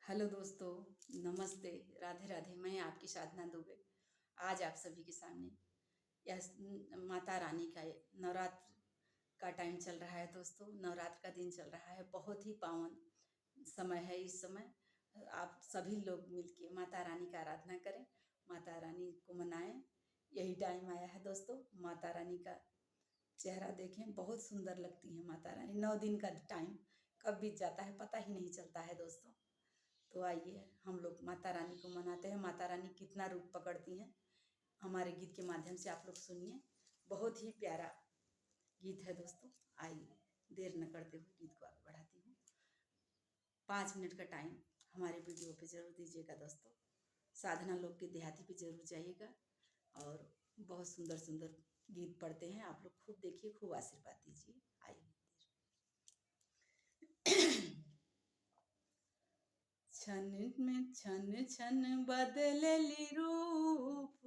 Hello दोस्तों, नमस्ते, राधे राधे। मैं आपकी साधना दुबे आज आप सभी के सामने यह माता रानी का नवरात्र का टाइम चल रहा है। दोस्तों, नवरात्र का दिन चल रहा है, बहुत ही पावन समय है। इस समय आप सभी लोग मिलके माता रानी का आराधना करें, माता रानी को मनाएं। यही टाइम आया है दोस्तों। माता रानी का चेहरा देखें, बहुत सुंदर लगती है माता रानी। 9 दिन का टाइम कब बीत जाता है पता ही नहीं चलता है दोस्तों। तो आइए हम लोग माता रानी को मनाते हैं। माता रानी कितना रूप पकड़ती हैं, हमारे गीत के माध्यम से आप लोग सुनिए। बहुत ही प्यारा गीत है दोस्तों। आइए देर न करते हुए गीत को आगे बढ़ाती हूँ। 5 मिनट का टाइम हमारे वीडियो पे जरूर दीजिएगा दोस्तों। साधना लोग के देहाती पे जरूर जाइएगा और बहुत सुंदर सुंदर गीत पढ़ते हैं। आप लोग खूब देखिए, खूब आशीर्वाद दीजिए। आइए। छन में छन छन बदलली रूप,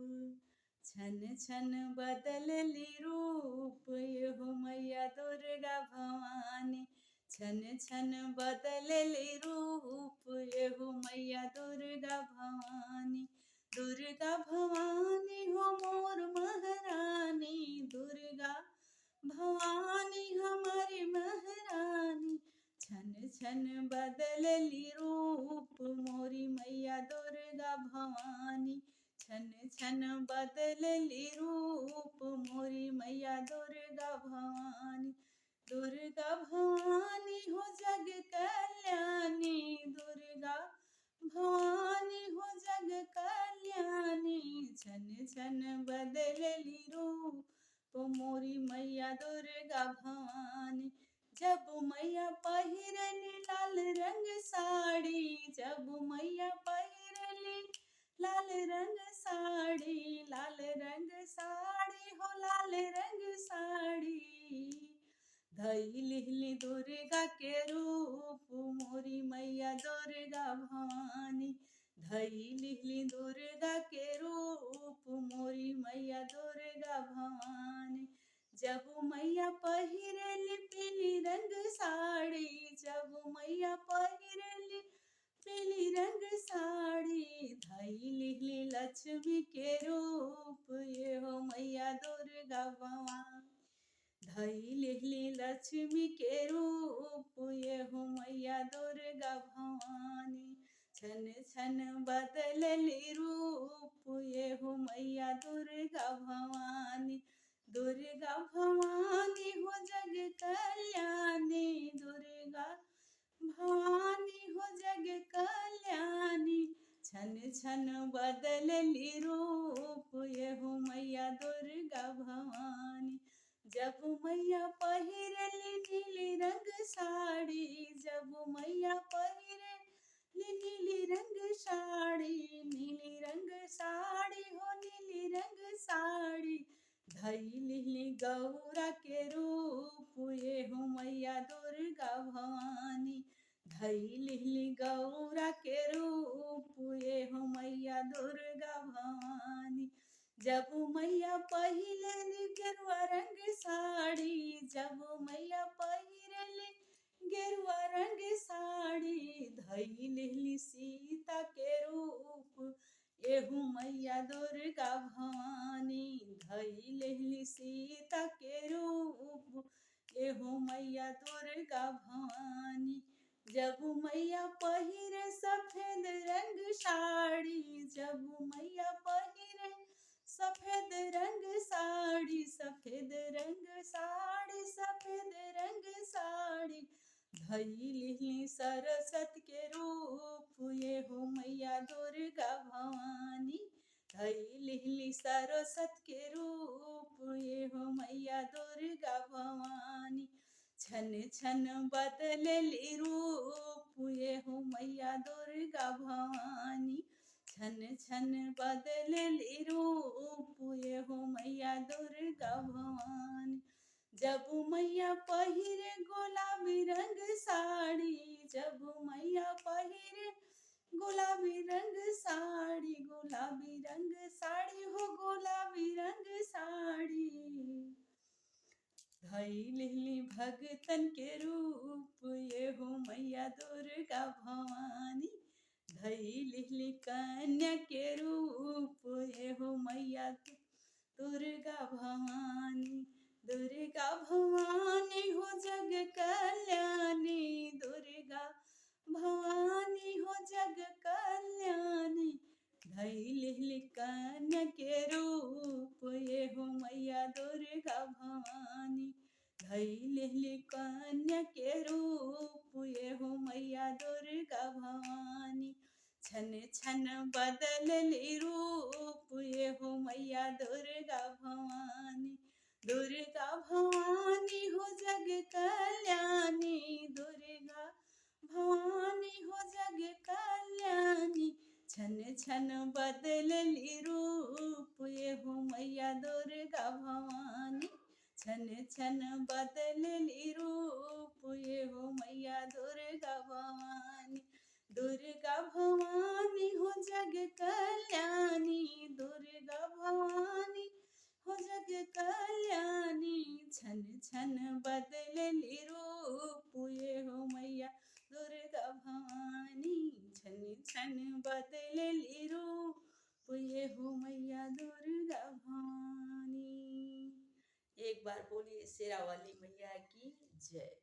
छन छन बदलली रूप, हो मैया दुर्गा भवानी। छन छन बदलली रूप, हो मैया दुर्गा भवानी। दुर्गा भवानी हो मोर महारानी, दुर्गा भवानी हमारी महारानी। छन छन बदलली रूप, मोरी मैया दुर्गा भवानी। छन छन बदलली रूप, मोरी मैया दुर्गा भवानी। दुर्गा भवानी हो जग कल्याणी, दुर्गा भवानी हो जग कल्याणी। छन छन बदलली रूप, मोरी मैया दुर्गा भवानी। जब मैया पहिरली लाल रंग साड़ी, जब मैया पहिरली लाल रंग साड़ी, लाल रंग साड़ी हो लाल रंग साड़ी। धइली दुर्गा के रूप, मोरी मैया दुर्गा भवानी। धइली दुर्गा के रूप, मोरी मैया दुर्गा भवानी। जब मैया पहिरली पीली रंग साड़ी, जब मैया पहिरली पीली रंग साड़ी। धइली लक्ष्मी के रूप, ये हो मैया दुर्गा भवानी। धइली लक्ष्मी के रूप, ये हो मैया दुर्गा भवानी। छन छन बदलली रूप, ये हो मैया दुर्गा भवानी। दुर्गा भवानी हो जग कल्याणी, दुर्गा भवानी हो जग कल्याणी। छन छन बदलली रूप, ये हो मैया दुर्गा भवानी। जब मैया पहिरली नीली रंग साड़ी, जब मैया पहिरली नीली रंग साड़ी, नीली रंग साड़ी हो नीली रंग साड़ी। धइली गौरा के रूप, ये हो मैया दुर्गा भवानी। धइली गौरा के रूप, ये हो मैया दुर्गा भवानी। जब मैया पहिरली गेरुआ रंग साड़ी, जब मैया पहिरली गेरुआ रंग साड़ी। धइली सीता के रूप, एहू मैया दुर्गा भवानी। धइली सीता के रूप, एहू मैया दुर्गा भवानी। जब मैया पहिरे सफेद रंग साड़ी, जब मैया पहिरे सफेद रंग साड़ी, सफेद रंग साड़ी, सफेद रंग साड़ी। धइली सरस्वती के रूप, ये हो मैया दुर्गा भवानी। धइली सरस्वती के रूप, ये हो मैया दुर्गा भवानी। छन छन बदलली रूप, ये हो मैया दुर्गा भवानी। छन छन बदलली रूप, ये हो मैया दुर्गा भवानी। जब मैया पहिरे गुलाबी रंग साड़ी, जब मैया पहिरे गुलाबी रंग साड़ी, गुलाबी रंग साड़ी हो गुलाबी रंग साड़ी। धइली भगतन के रूप, ये हो मैया दुर्गा भवानी। धई लिहली कन्या के रूप ये हो मैया दुर्गा भवानी। दुर्गा भवानी हो जग कल्याणी, दुर्गा भवानी हो जग कल्याणी। धई लिहली कन्या के रूप ये हो मैया दुर्गा भवानी। धई लिहली कन्या के रूप ये हो मैया दुर्गा भवानी। छन छन बदलली रूप ये हो मैया दुर्गा भवानी। दुर्गा भवानी हो जग कल्याणी, दुर्गा भवानी हो जग कल्याणी। छन छन बदलली रूप ये हो मैया दुर्गा भवानी। छन छन बदलली रूप ये हो मैया दुर्गा भवानी। दुर्गा भवानी हो जग कल्याणी, दुर्गा भवानी हो जग कल्याणी। छन छन बदलली रूप ये हो मैया दुर्गा भवानी। छन छन बदलली रूप ये हो मैया दुर्गा भवानी। एक बार बोलिए शेरा वाली मैया की जय।